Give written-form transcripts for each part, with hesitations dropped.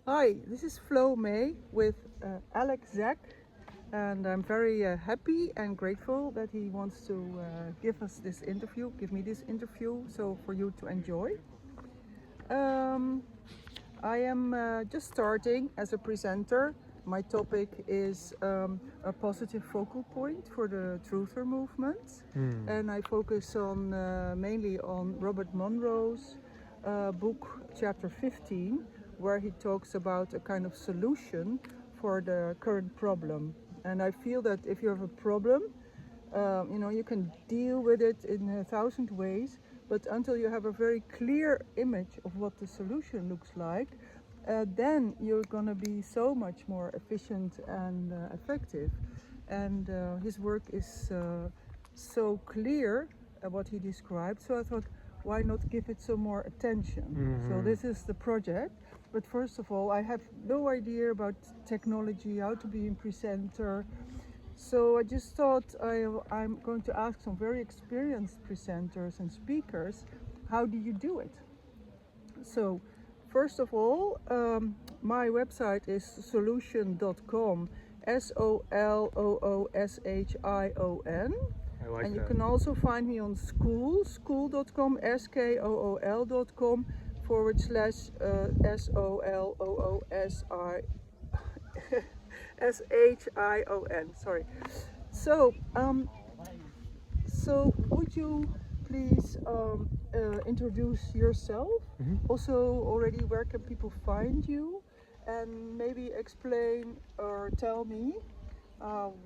Hi, this is Flo May with Alec Zeck, and I'm very happy and grateful that he wants to give me this interview, so for you to enjoy. Um, I am just starting as a presenter. My topic is a positive focal point for the truther movement, and I focus on mainly on Robert Monroe's book, chapter 15, where he talks about a kind of solution for the current problem. And I feel that if you have a problem, you can deal with it in 1,000 ways, but until you have a very clear image of what the solution looks like, then you're going to be so much more efficient and effective. And his work is so clear what he described, so I thought, why not give it some more attention? So this is the project. But first of all, I have no idea about technology, how to be a presenter. So I just thought I'm going to ask some very experienced presenters and speakers, how do you do it? So first of all, my website is solution.com, SOLOOSHION. I like And that. you can also find me on school.com, SKOOL.com SOLOOSHION. Sorry. So, so would you please introduce yourself? Also, already, where can people find you? And maybe explain or tell me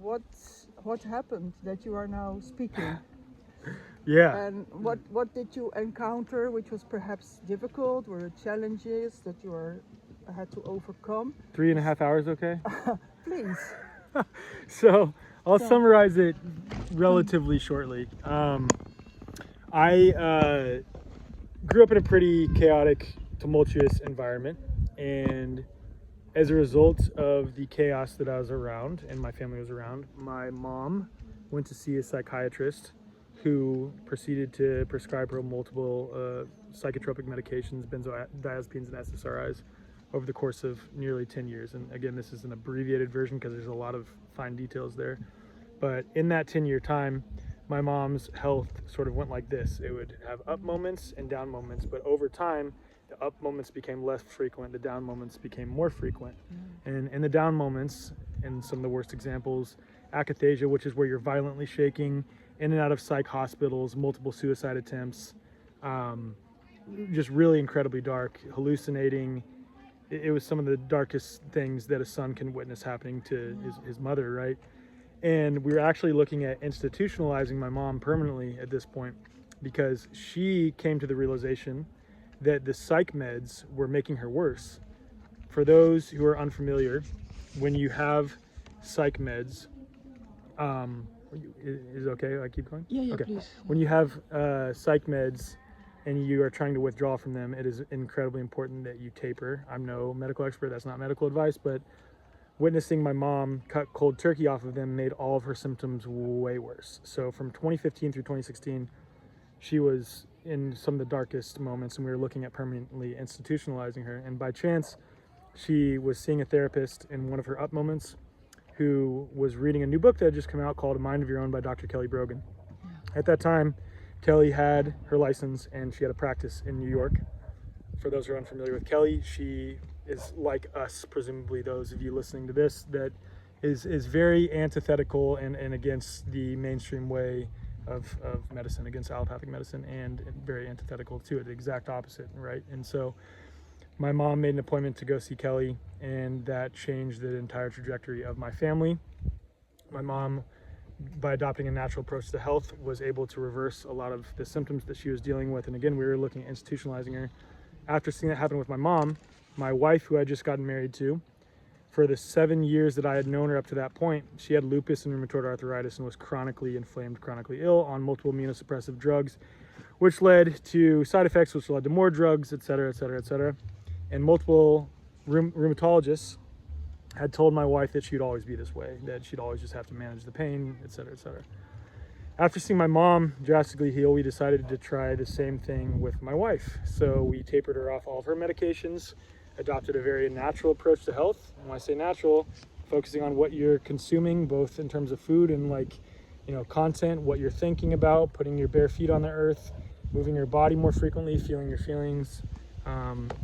what happened that you are now speaking. Yeah. And what did you encounter, which was perhaps difficult, or challenges that had to overcome? 3.5 hours, okay? Please. So I'll So- summarize it relatively shortly. I grew up in a pretty chaotic, tumultuous environment, and as a result of the chaos that I was around and my family was around, my mom went to see a psychiatrist who proceeded to prescribe her multiple psychotropic medications, benzodiazepines, and SSRIs over the course of nearly 10 years. And again, this is an abbreviated version because there's a lot of fine details there. But in that 10-year time, my mom's health sort of went like this. It would have up moments and down moments, but over time, the up moments became less frequent, the down moments became more frequent. And in the down moments, and some of the worst examples, akathisia, which is where you're violently shaking, in and out of psych hospitals, multiple suicide attempts, just really incredibly dark, hallucinating. It was some of the darkest things that a son can witness happening to his mother, right? And we were actually looking at institutionalizing my mom permanently at this point because she came to the realization that the psych meds were making her worse. For those who are unfamiliar, when you have psych meds, is it okay? I keep going? Yeah, Okay. please. When you have psych meds and you are trying to withdraw from them, it is incredibly important that you taper. I'm no medical expert, that's not medical advice, but witnessing my mom cut cold turkey off of them made all of her symptoms way worse. So from 2015 through 2016, she was in some of the darkest moments, and we were looking at permanently institutionalizing her. And by chance, she was seeing a therapist in one of her up moments who was reading a new book that had just come out called A Mind of Your Own by Dr. Kelly Brogan. At that time, Kelly had her license and she had a practice in New York. For those who are unfamiliar with Kelly, she is like us, presumably those of you listening to this, that is very antithetical and against the mainstream way of medicine, against allopathic medicine, and very antithetical to it, the exact opposite, right? And so my mom made an appointment to go see Kelly, and that changed the entire trajectory of my family. My mom, by adopting a natural approach to health, was able to reverse a lot of the symptoms that she was dealing with. And again, we were looking at institutionalizing her. After seeing that happen with my mom, my wife, who I had just gotten married to, for the 7 years that I had known her up to that point, she had lupus and rheumatoid arthritis and was chronically inflamed, chronically ill on multiple immunosuppressive drugs, which led to side effects, which led to more drugs, et cetera, et cetera, et cetera. And multiple rheumatologists had told my wife that she'd always be this way, that she'd always just have to manage the pain, et cetera, et cetera. After seeing my mom drastically heal, we decided to try the same thing with my wife. So we tapered her off all of her medications. adopted a very natural approach to health. And when I say natural, focusing on what you're consuming, both in terms of food and like, content, what you're thinking about, putting your bare feet on the earth, moving your body more frequently, feeling your feelings,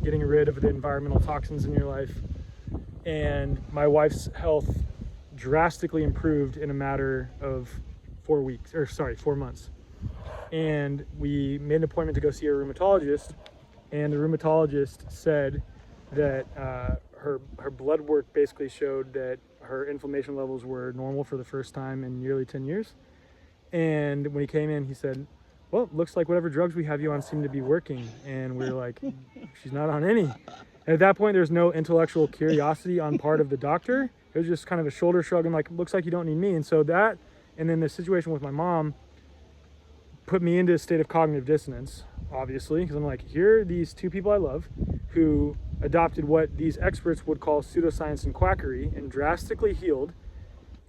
getting rid of the environmental toxins in your life. And my wife's health drastically improved in a matter of 4 months. And we made an appointment to go see a rheumatologist, and the rheumatologist said that her blood work basically showed that her inflammation levels were normal for the first time in nearly 10 years. And when he came in, he said, well, it looks like whatever drugs we have you on seem to be working. And we were like, she's not on any. And at that point, there's no intellectual curiosity on part of the doctor. It was just kind of a shoulder shrug and like, looks like you don't need me. And so that, and then the situation with my mom put me into a state of cognitive dissonance, obviously, because I'm like, here are these two people I love who adopted what these experts would call pseudoscience and quackery and drastically healed.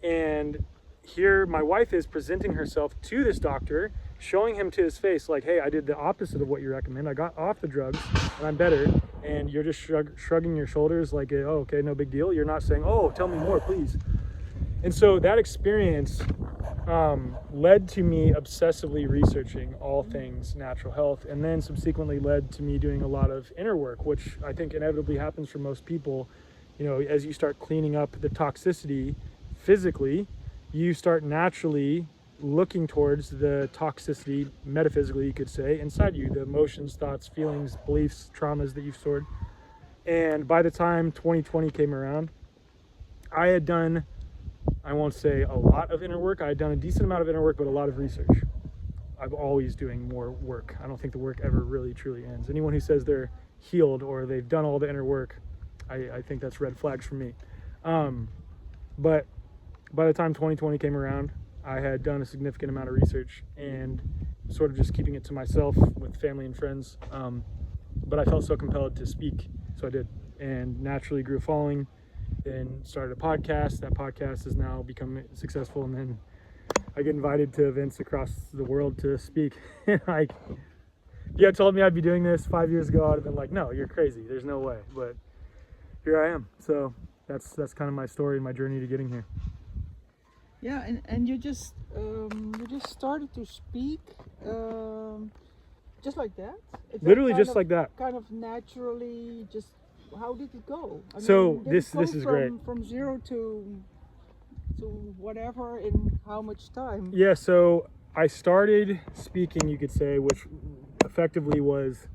And here my wife is presenting herself to this doctor, showing him to his face like, hey, I did the opposite of what you recommend. I got off the drugs and I'm better. And you're just shrugging your shoulders like, oh, okay, no big deal. You're not saying, oh, tell me more, please. And so that experience led to me obsessively researching all things natural health, and then subsequently led to me doing a lot of inner work, which I think inevitably happens for most people. As you start cleaning up the toxicity physically, you start naturally looking towards the toxicity, metaphysically, you could say, inside you, the emotions, thoughts, feelings, beliefs, traumas that you've stored. And by the time 2020 came around, I had done, I won't say a lot of inner work. I had done a decent amount of inner work, but a lot of research. I'm always doing more work. I don't think the work ever really truly ends. Anyone who says they're healed or they've done all the inner work, I think that's red flags for me. But by the time 2020 came around, I had done a significant amount of research and sort of just keeping it to myself with family and friends. But I felt so compelled to speak, so I did, and naturally grew a following. Then started a podcast. That podcast has now become successful, and then I get invited to events across the world to speak. Like, if you had told me I'd be doing this 5 years ago, I'd have been like, no, you're crazy. There's no way. But here I am. So that's kind of my story and my journey to getting here. Yeah, and you just started to speak just like that? Literally just like that. Kind of naturally, just how did it go? So this is great. From zero to whatever in how much time? Yeah, so I started speaking, you could say, which effectively was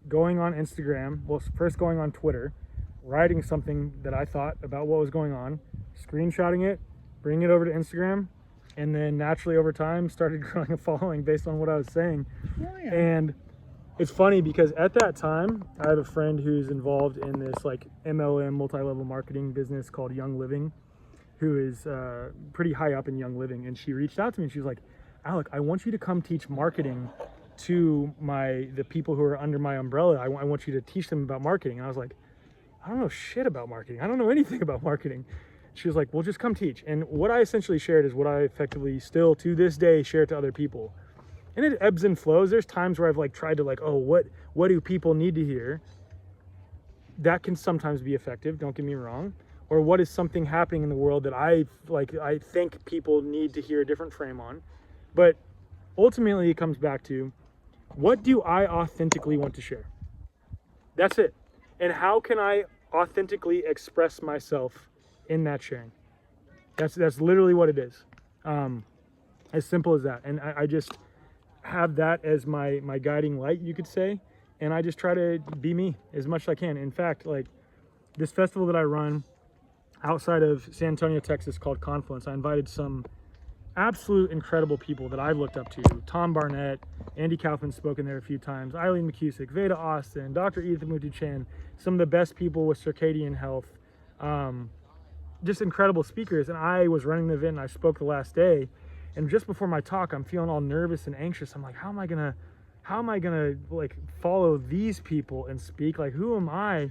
going on Instagram, well, first going on Twitter, writing something that I thought about what was going on, screenshotting it, bringing it over to Instagram, and then naturally over time started growing a following based on what I was saying. Oh, yeah. And it's funny because at that time, I have a friend who's involved in this like MLM multi-level marketing business called Young Living, who is pretty high up in Young Living. And she reached out to me and she was like, Alec, I want you to come teach marketing to the people who are under my umbrella. I want you to teach them about marketing. And I was like, I don't know shit about marketing. I don't know anything about marketing. She was like, well, just come teach. And what I essentially shared is what I effectively still to this day share to other people. And it ebbs and flows. There's times where I've like tried to like, oh, what do people need to hear? That can sometimes be effective, don't get me wrong. Or what is something happening in the world that I think people need to hear a different frame on. But ultimately it comes back to, what do I authentically want to share? That's it. And how can I authentically express myself in that sharing? That's literally what it is. As simple as that. And I just have that as my guiding light, you could say. And I just try to be me as much as I can. In fact, like this festival that I run outside of San Antonio, Texas, called Confluence, I invited some absolute incredible people that I've looked up to. Tom Barnett, Andy Kaufman's spoken there a few times, Eileen McCusick, Veda Austin, Dr. Ethan Mutu Chen, some of the best people with circadian health, just incredible speakers. And I was running the event and I spoke the last day. And just before my talk, I'm feeling all nervous and anxious. I'm like, how am I gonna like follow these people and speak? Like, who am I?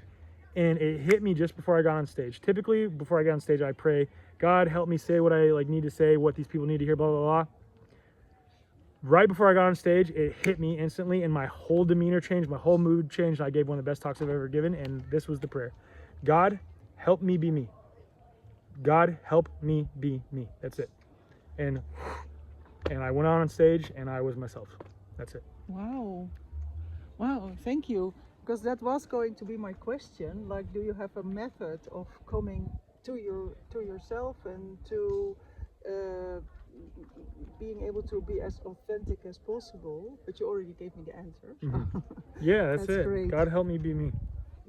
And it hit me just before I got on stage. Typically, before I get on stage, I pray, God, help me say what I like need to say, what these people need to hear, blah, blah, blah. right before I got on stage, it hit me instantly, and my whole demeanor changed, my whole mood changed. I gave one of the best talks I've ever given, and this was the prayer: God, help me be me. God, help me be me. That's it. And I went on stage, and I was myself. That's it. Wow. Wow, thank you. Because that was going to be my question. Like, do you have a method of coming to yourself and to being able to be as authentic as possible? But you already gave me the answer. Mm-hmm. Yeah, that's it. Great. God, help me be me.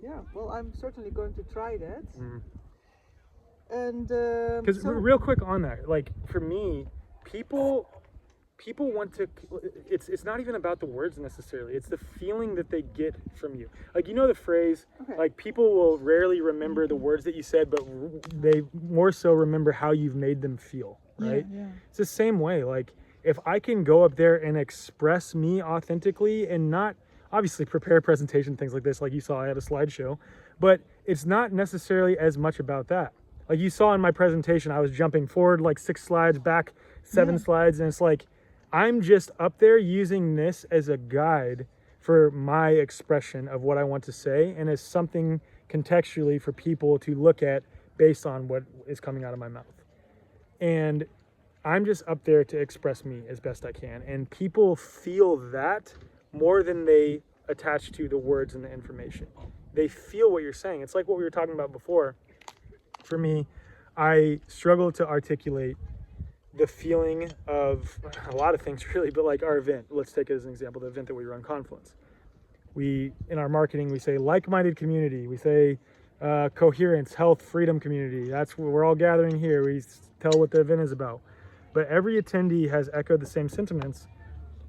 Yeah, well, I'm certainly going to try that. Mm. And because real quick on that, like for me, people want to, it's not even about the words necessarily, it's the feeling that they get from you. Like, you know the phrase, like people will rarely remember the words that you said, but they more so remember how you've made them feel, right? Yeah. It's the same way. Like, if I can go up there and express me authentically and not obviously prepare a presentation, things like this, like you saw I had a slideshow, but it's not necessarily as much about that. Like you saw in my presentation, I was jumping forward like 6 slides, back 7 slides, and it's like, I'm just up there using this as a guide for my expression of what I want to say, and as something contextually for people to look at based on what is coming out of my mouth. And I'm just up there to express me as best I can. And people feel that more than they attach to the words and the information. They feel what you're saying. It's like what we were talking about before. For me, I struggle to articulate the feeling of a lot of things really, but like our event, let's take it as an example, the event that we run, Confluence. We, in our marketing, we say like-minded community, we say coherence, health, freedom community. That's where we're all gathering here. We tell what the event is about. But every attendee has echoed the same sentiments,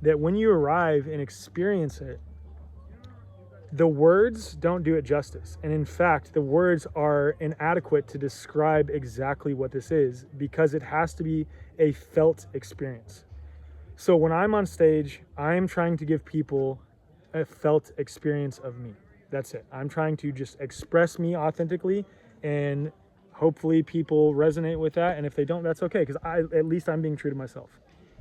that when you arrive and experience it, the words don't do it justice. And in fact, the words are inadequate to describe exactly what this is, because it has to be a felt experience. So when I'm on stage, I'm trying to give people a felt experience of me. That's it. I'm trying to just express me authentically, and hopefully people resonate with that. And if they don't, that's okay, because at least I'm being true to myself.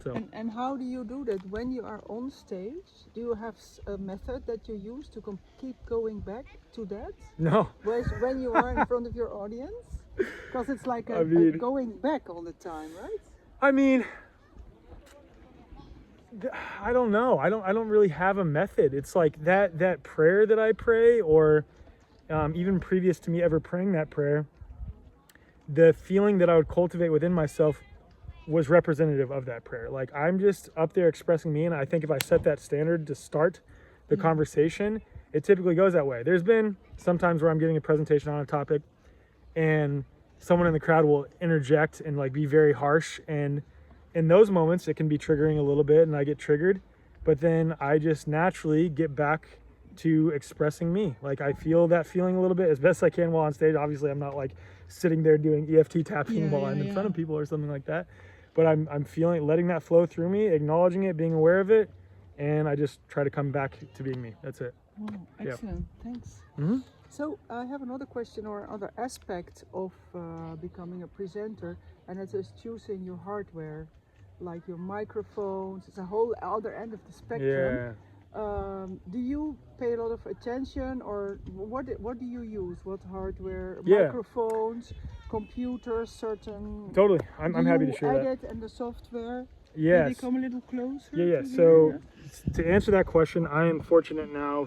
So. And how do you do that when you are on stage? Do you have a method that you use to keep going back to that? No. When you are in front of your audience? Because it's like a going back all the time, right? I mean, I don't know. I don't really have a method. It's like that prayer that I pray, or even previous to me ever praying that prayer, the feeling that I would cultivate within myself was representative of that prayer. Like, I'm just up there expressing me, and I think if I set that standard to start the conversation, it typically goes that way. There's been some times where I'm giving a presentation on a topic, and someone in the crowd will interject and like be very harsh, and in those moments it can be triggering a little bit, and I get triggered, but then I just naturally get back to expressing me. Like, I feel that feeling a little bit as best I can while on stage. Obviously I'm not like sitting there doing EFT tapping while I'm in front of people or something like that, but I'm feeling, letting that flow through me, acknowledging it, being aware of it, and I just try to come back to being me. That's it. Oh, excellent. Thanks. Mm-hmm. So I have another question, or other aspect of becoming a presenter, and it is choosing your hardware, like your microphones. It's a whole other end of the spectrum. Do you pay a lot of attention, or what do you use? What hardware? Microphones, computers, certain. Totally. I'm happy to share that. Edit and the software. Yes. Maybe come a little closer. Yeah. So to answer that question, I am fortunate now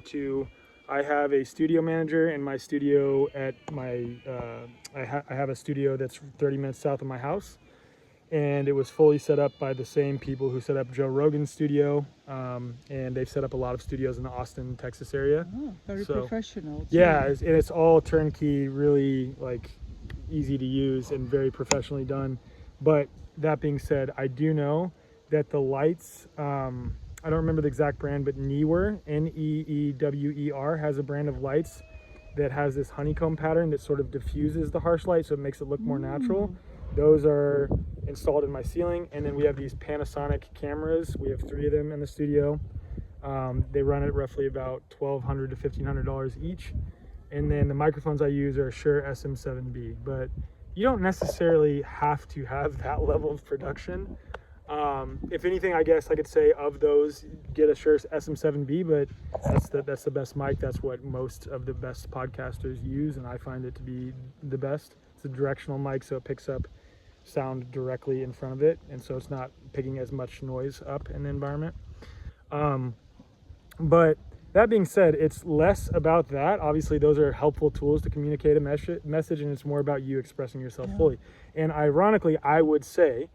I have a studio manager in my studio at my, I have a studio that's 30 minutes south of my house, and it was fully set up by the same people who set up Joe Rogan's studio, and they've set up a lot of studios in the Austin, Texas area. Oh, very professional. Too. Yeah, it's all turnkey, really like easy to use and very professionally done. But that being said, I do know that the lights, I don't remember the exact brand, but Neewer, Neewer, has a brand of lights that has this honeycomb pattern that sort of diffuses the harsh light, so it makes it look more natural. Those are installed in my ceiling. And then we have these Panasonic cameras. We have 3 of them in the studio. They run at roughly about $1,200 to $1,500 each. And then the microphones I use are Shure SM7B, but you don't necessarily have to have that level of production. If anything, I guess I could say of those, get a Shure SM7B, but that's the best mic. That's what most of the best podcasters use, and I find it to be the best. It's a directional mic, so it picks up sound directly in front of it, and so it's not picking as much noise up in the environment. But that being said, it's less about that. Obviously, those are helpful tools to communicate a message, and it's more about you expressing yourself fully. And ironically, I would say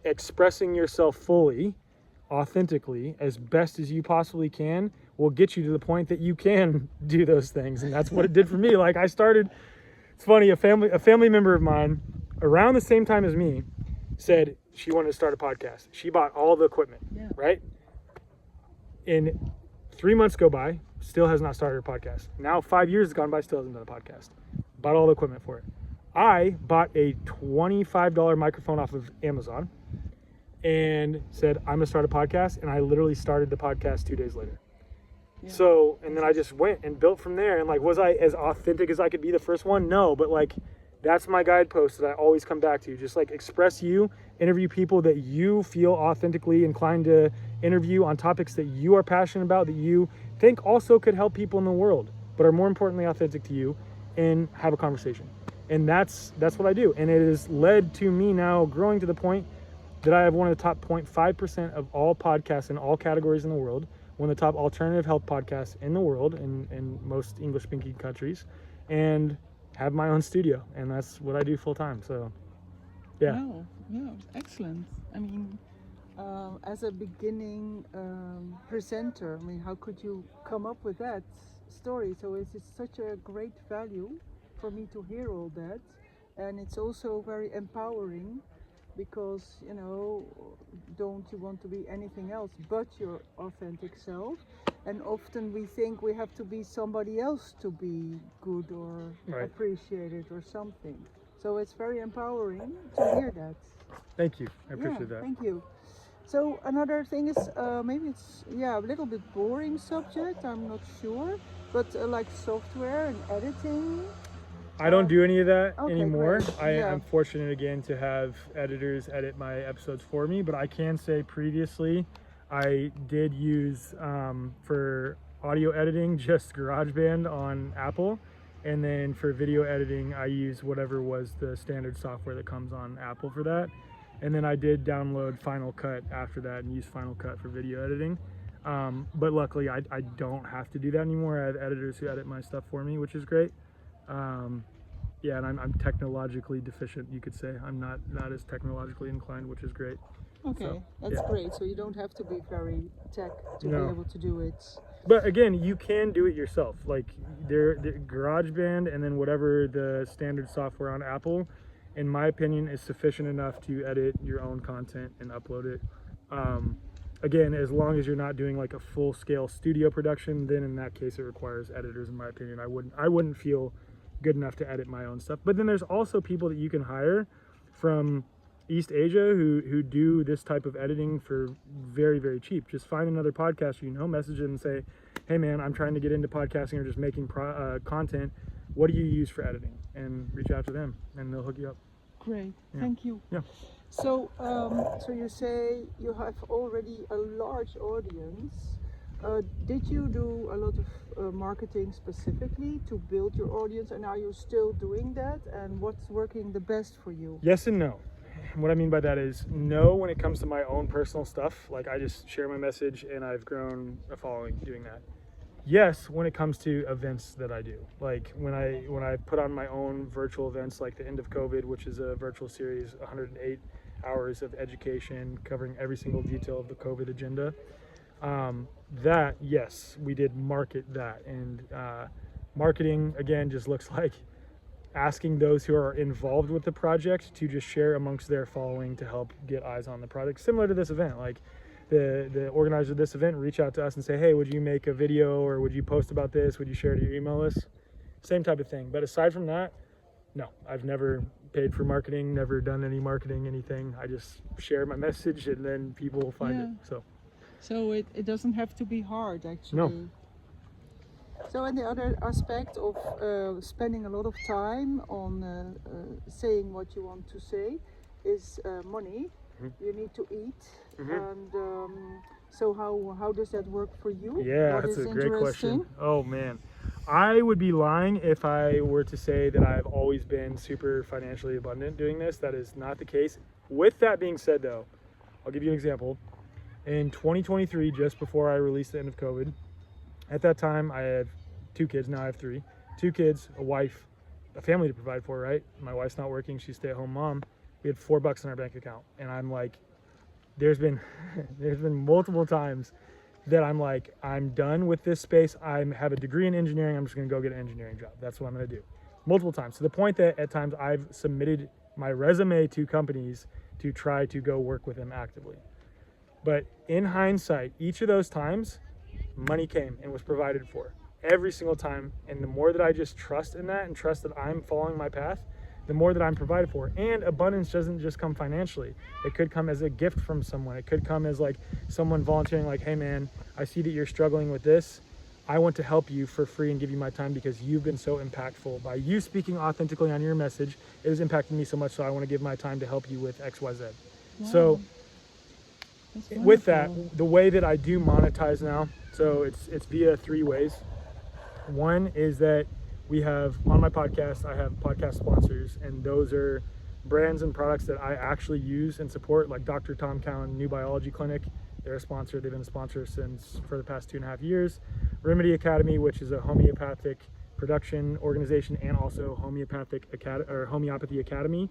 expressing yourself fully, authentically, as best as you possibly can will get you to the point that you can do those things. And that's what it did for me. Like I started, it's funny, a family member of mine around the same time as me said she wanted to start a podcast. She bought all the equipment, right? In 3 months go by, still has not started a podcast. Now 5 years has gone by, still hasn't done a podcast. Bought all the equipment for it. I bought a $25 microphone off of Amazon and said, I'm gonna start a podcast. And I literally started the podcast 2 days later. So, and then I just went and built from there. And like, was I as authentic as I could be the first one? No, but like, that's my guidepost that I always come back to. Just like express you, interview people that you feel authentically inclined to interview on topics that you are passionate about, that you think also could help people in the world, but are more importantly authentic to you, and have a conversation. And that's what I do. And it has led to me now growing to the point that I have one of the top 0.5% of all podcasts in all categories in the world, one of the top alternative health podcasts in the world, in most English-speaking countries, and have my own studio. And that's what I do full time. So, yeah. Wow, yeah, excellent. I mean, as a beginning presenter, I mean, how could you come up with that story? So it's such a great value for me to hear all that. And it's also very empowering, because, you know, don't you want to be anything else but your authentic self? And often we think we have to be somebody else to be good or appreciated or something. So it's very empowering to hear that. Thank you. I appreciate that. Thank you. So another thing is, maybe it's a little bit boring subject, I'm not sure, but like software and editing. I don't do any of that anymore. Great. I'm fortunate again to have editors edit my episodes for me, but I can say previously I did use, for audio editing, just GarageBand on Apple. And then for video editing, I use whatever was the standard software that comes on Apple for that. And then I did download Final Cut after that and use Final Cut for video editing. But luckily I don't have to do that anymore. I have editors who edit my stuff for me, which is great. Yeah, and I'm technologically deficient, you could say. I'm not as technologically inclined, which is great. Okay, so, that's great. So you don't have to be very tech to be able to do it. But again, you can do it yourself. Like the GarageBand and then whatever the standard software on Apple, in my opinion, is sufficient enough to edit your own content and upload it. Again, as long as you're not doing like a full-scale studio production, then in that case it requires editors, in my opinion. I wouldn't feel good enough to edit my own stuff. But then there's also people that you can hire from East Asia who do this type of editing for very, very cheap. Just find another podcaster you know, message them and say, hey man, I'm trying to get into podcasting or just making content. What do you use for editing? And reach out to them and they'll hook you up. Great, thank you. Yeah. So, so you say you have already a large audience. Did you do a lot of marketing specifically to build your audience, and are you still doing that? And what's working the best for you? Yes and no. What I mean by that is no when it comes to my own personal stuff. Like I just share my message and I've grown a following doing that. Yes, when it comes to events that I do. Like when I put on my own virtual events like the End of COVID, which is a virtual series, 108 hours of education covering every single detail of the COVID agenda. That, yes, we did market that. And marketing, again, just looks like asking those who are involved with the project to just share amongst their following to help get eyes on the product. Similar to this event, like the organizer of this event reach out to us and say, hey, would you make a video or would you post about this? Would you share it to your email list? Same type of thing. But aside from that, no, I've never paid for marketing, never done any marketing, anything. I just share my message and then people will find it. So it doesn't have to be hard, actually. No. So, and the other aspect of spending a lot of time on saying what you want to say is money. You need to eat. Mhm. And so how does that work for you? Yeah, What that's is a great question. interesting? Oh man, I would be lying if I were to say that I've always been super financially abundant doing this. That is not the case. With that being said, though, I'll give you an example. In 2023, just before I released the end of COVID, at that time I had 2 kids. Now I have 3. 2 kids, a wife, a family to provide for. Right? My wife's not working; she's a stay-at-home mom. We had $4 in our bank account, and I'm like, there's been there's been multiple times that I'm like, I'm done with this space. I have a degree in engineering. I'm just going to go get an engineering job. That's what I'm going to do. Multiple times, to the point that at times I've submitted my resume to companies to try to go work with them actively. But in hindsight, each of those times, money came and was provided for every single time. And the more that I just trust in that and trust that I'm following my path, the more that I'm provided for. And abundance doesn't just come financially. It could come as a gift from someone. It could come as like someone volunteering, like, hey man, I see that you're struggling with this. I want to help you for free and give you my time because you've been so impactful. By you speaking authentically on your message, it has impacted me so much, so I want to give my time to help you with XYZ. Wow. So That's with that, wonderful. the way that I do monetize now, so it's via 3 ways. One is that we have on my podcast, I have podcast sponsors, and those are brands and products that I actually use and support, like Dr. Tom Cowan New Biology Clinic. They're a sponsor. They've been a sponsor for the past 2.5 years. Remedy Academy, which is a homeopathic production organization and also homeopathy academy.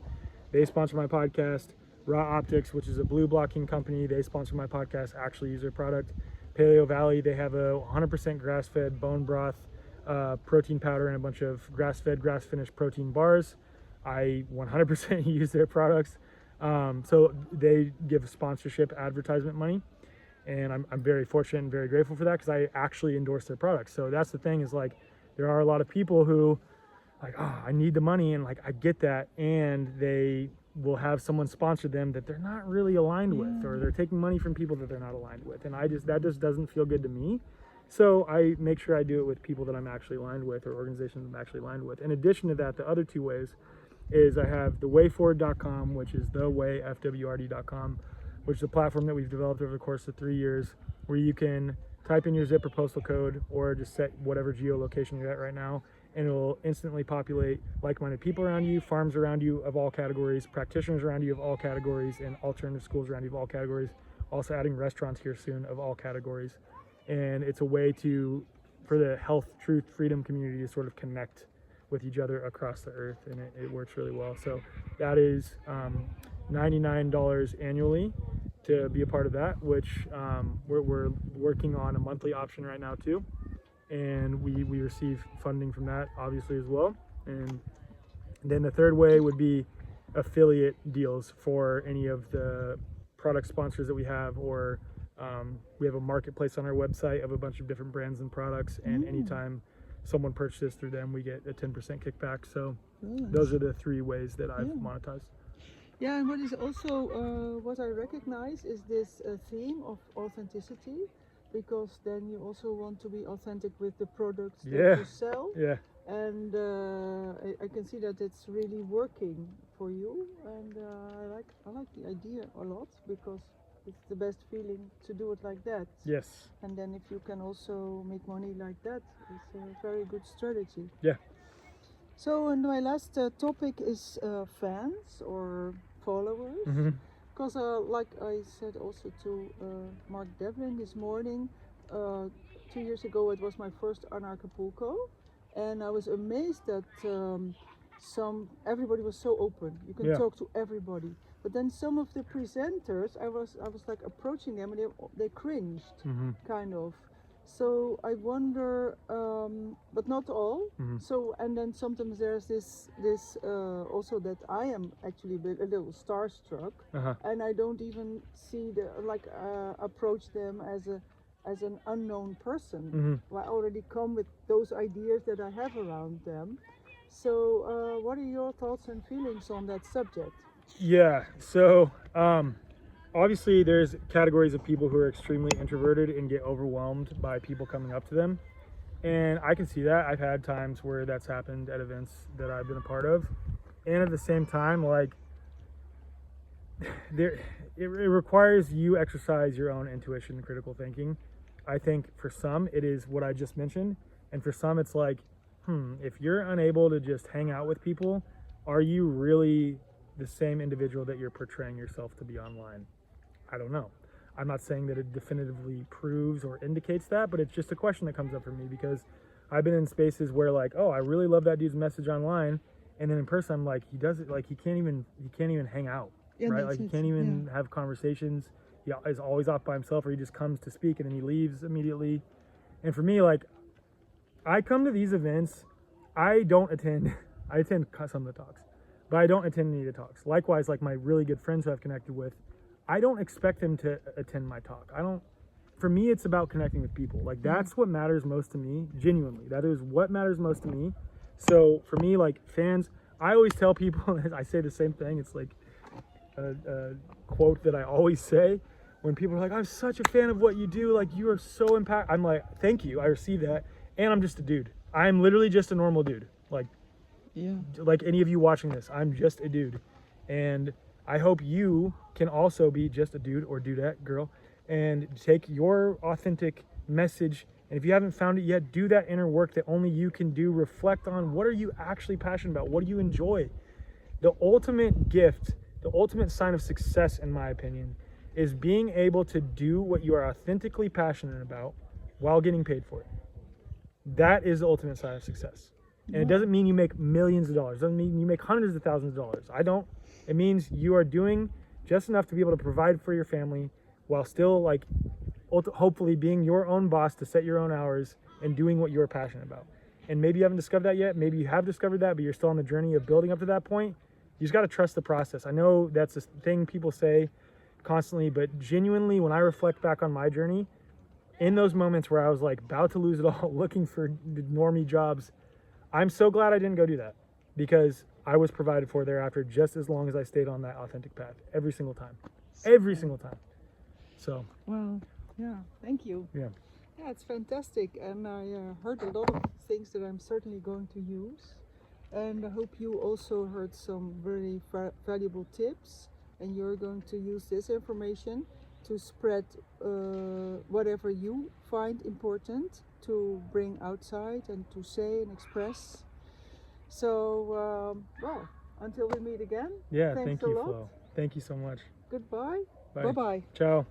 They sponsor my podcast. Raw Optics, which is a blue blocking company, they sponsor my podcast. Actually use their product. Paleo Valley, they have a 100% grass-fed bone broth, protein powder, and a bunch of grass-fed, grass-finished protein bars. I 100% use their products. So they give sponsorship advertisement money, and I'm very fortunate and very grateful for that because I actually endorse their products. So that's the thing, is like, there are a lot of people who like, I need the money, and like, I get that, and they will have someone sponsor them that they're not really aligned with, or they're taking money from people that they're not aligned with, and that just doesn't feel good to me. So I make sure I do it with people that I'm actually aligned with, or organizations I'm actually aligned with. In addition to that, the other 2 ways is I have thewayforward.com, which is thewayfwrd.com, which is a platform that we've developed over the course of 3 years, where you can type in your zip or postal code, or just set whatever geolocation you're at right now, and it will instantly populate like-minded people around you, farms around you of all categories, practitioners around you of all categories, and alternative schools around you of all categories. Also adding restaurants here soon of all categories. And it's a way for the health, truth, freedom community to sort of connect with each other across the earth, and it works really well. So that is $99 annually to be a part of that, which we're working on a monthly option right now too. And we receive funding from that obviously as well. And then the third way would be affiliate deals for any of the product sponsors that we have, or we have a marketplace on our website of a bunch of different brands and products, and anytime someone purchases through them, we get a 10% kickback. So those are the 3 ways that I've monetized. Yeah, and what is also what I recognize is this theme of authenticity, because then you also want to be authentic with the products that you sell. Yeah. And I can see that it's really working for you, and I like the idea a lot, because it's the best feeling to do it like that. Yes. And then if you can also make money like that, it's a very good strategy. Yeah. So, and my last topic is fans or followers. Because like I said also to Mark Devlin this morning, 2 years ago it was my first Acapulco, and I was amazed that everybody was so open. You can talk to everybody. But then some of the presenters, I was like approaching them, and they cringed, kind of. So I wonder, but not all. So, and then sometimes there's this also that I am actually a little starstruck, and I don't even see approach them as an unknown person. I already come with those ideas that I have around them. So, what are your thoughts and feelings on that subject? Yeah, so obviously there's categories of people who are extremely introverted and get overwhelmed by people coming up to them, and I can see that. I've had times where that's happened at events that I've been a part of, and at the same time, like, it requires you exercise your own intuition and critical thinking. I think for some it is what I just mentioned, and for some it's like, if you're unable to just hang out with people, are you really the same individual that you're portraying yourself to be online? I don't know. I'm not saying that it definitively proves or indicates that, but it's just a question that comes up for me because I've been in spaces where like, oh, I really love that dude's message online, and then in person I'm like, he does it like he can't even hang out, Yeah, right? that's Like he it. can't even have conversations. He is always off by himself, or he just comes to speak and then he leaves immediately. And for me, like, I come to these events, I don't attend. I attend some of the talks, but I don't attend any of the talks. Likewise, like my really good friends who I've connected with, I don't expect them to attend my talk. I don't. For me, it's about connecting with people. Like that's what matters most to me. Genuinely, that is what matters most to me. So for me, like fans, I always tell people. I say the same thing. It's like a quote that I always say when people are like, "I'm such a fan of what you do. Like you are so impact." I'm like, "Thank you. I receive that." And I'm just a dude. I'm literally just a normal dude. Like any of you watching this, I'm just a dude, and I hope you can also be just a dude or dudette girl and take your authentic message, and if you haven't found it yet, do that inner work that only you can do. Reflect on what are you actually passionate about, what do you enjoy. The ultimate gift, the ultimate sign of success in my opinion, is being able to do what you are authentically passionate about while getting paid for it. That is the ultimate sign of success. And it doesn't mean you make millions of dollars. It doesn't mean you make hundreds of thousands of dollars. I don't. It means you are doing just enough to be able to provide for your family while still like hopefully being your own boss to set your own hours and doing what you're passionate about. And maybe you haven't discovered that yet. Maybe you have discovered that, but you're still on the journey of building up to that point. You just got to trust the process. I know that's a thing people say constantly, but genuinely, when I reflect back on my journey, in those moments where I was like about to lose it all, looking for normie jobs, I'm so glad I didn't go do that because I was provided for thereafter just as long as I stayed on that authentic path every single time. Every single time. So. Well, yeah, thank you. Yeah. Yeah, it's fantastic. And I heard a lot of things that I'm certainly going to use. And I hope you also heard some very valuable tips. And you're going to use this information to spread whatever you find important to bring outside and to say and express. So, well, until we meet again. Yeah, thanks thank a you, lot. Flo. Thank you so much. Goodbye. Bye. Bye-bye. Ciao.